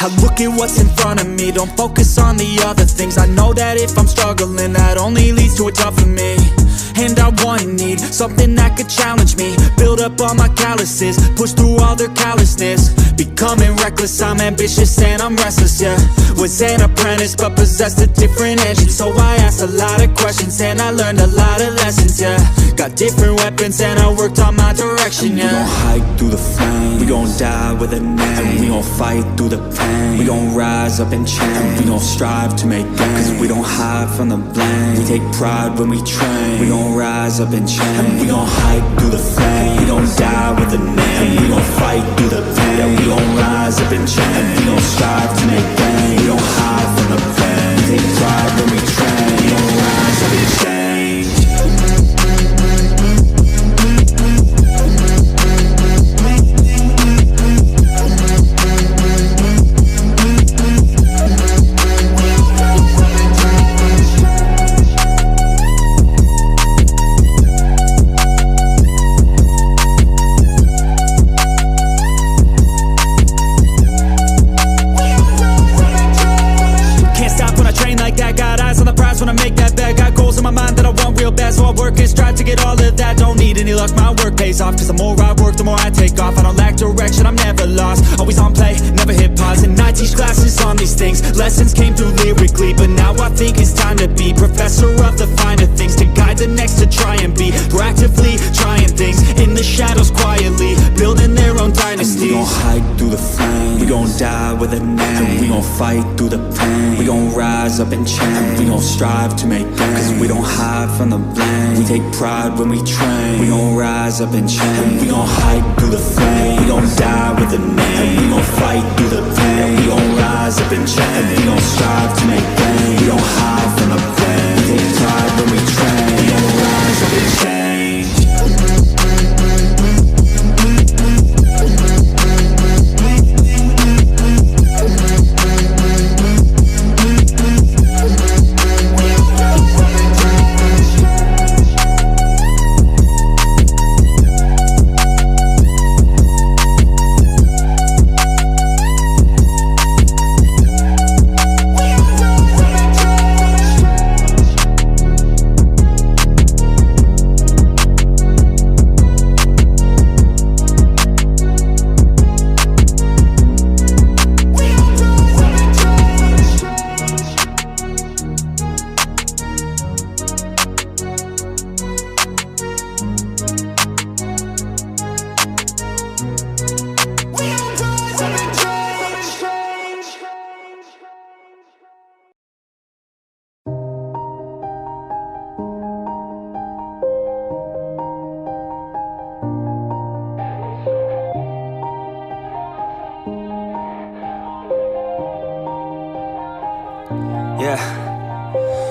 I look at what's in front of me, don't focus on the other things. I know that if I'm struggling, that only leads to a tougher me. And I need something that could challenge me, build up all my calluses, push through all their callousness. Becoming reckless, I'm ambitious and I'm restless, yeah. Was an apprentice but possessed a different engine, so I asked a lot of questions and I learned a lot of lessons, yeah. Got different weapons and I worked on my direction, yeah. We gon' hike through the flame, we gon' die with a name, and we gon' fight through the pain. We gon' rise up and change, we gon' strive to make gains, cause we don't hide from the blame. We take pride when we train, we gon' rise up and change, and we gon' hike through the flame. We gon' die with a name, and we gon' fight through the pain. Yeah, we gon' rise up and change, and we gon' strive to make gains. We don't hide from the pain, we take pride when we train. We gon' rise up and change. When I make that bet, got goals in my mind that I want real bad, so I work and strive to get all of that. Don't need any luck, my work pays off, cause the more I work, the more I take off. I don't lack direction, I'm never lost, always on play, never hit pause. And I teach classes on these things, lessons came through lyrically, but now I think it's time to be professor of the finer things, to guide the next, to try and be proactively trying things in the shadows quietly, building their own dynasty. And we gon' hike through the flame, we gon' die with a name, and we gon' fight through the pain. We gon' rise up and change, and we gon' strive to make gains, cause we don't hide from the blame. We take pride when we train, we gon' rise up and change, and we gon' hike through the flame. We gon' die with a name, and we gon' fight through the pain. We gon' rise up and change, and we gon' strive to make gains. We don't hide from the blame, we take pride when we train. We gon' rise up and change.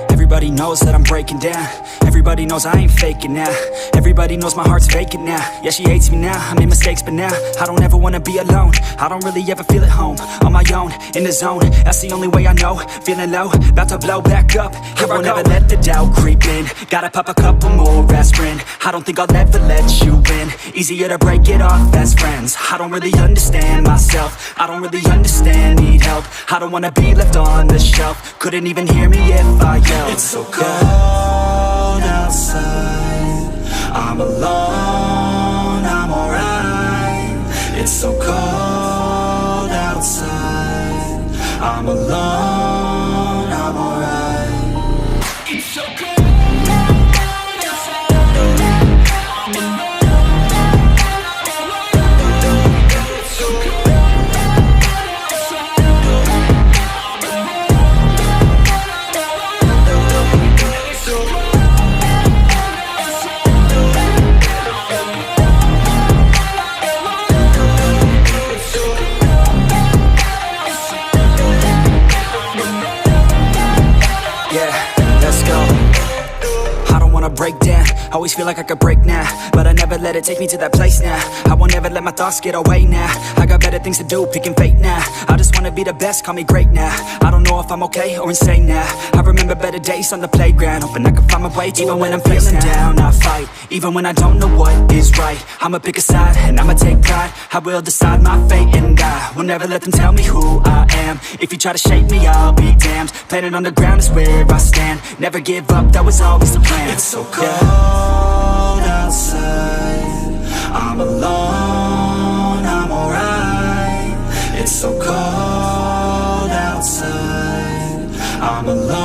Everybody knows that I'm breaking down. Everybody knows I ain't faking now. Everybody knows my heart's vacant now. Yeah, she hates me now, I made mistakes but now I don't ever wanna be alone. I don't really ever feel at home. On my own, in the zone, that's the only way I know. Feeling low, about to blow back up. I won't ever let the doubt creep in. Gotta pop a couple more aspirin. I don't think I'll ever let you in. Easier to break it off best friends. I don't really understand myself. I don't really understand, need help. I don't wanna be left on the shelf. Couldn't even hear me if I yelled. It's so cold outside, I'm alone, I'm alright. It's so cold outside, I'm alone, I'm alright. It's so cold. Always feel like I could break now, but I never let it take me to that place now. I won't ever let my thoughts get away now. I got better things to do, picking fate now. I just wanna be the best, call me great now. I don't know if I'm okay or insane now. I remember better days on the playground, hoping I can find my way even when I'm feeling down. I fight, even when I don't know what is right. I'ma pick a side, and I'ma take pride. I will decide my fate, and I will never let them tell me who I am. If you try to shape me, I'll be damned. Planet on the ground is where I stand. Never give up, that was always the plan. It's so cold outside, I'm alone, I'm alright. It's so cold outside, I'm alone.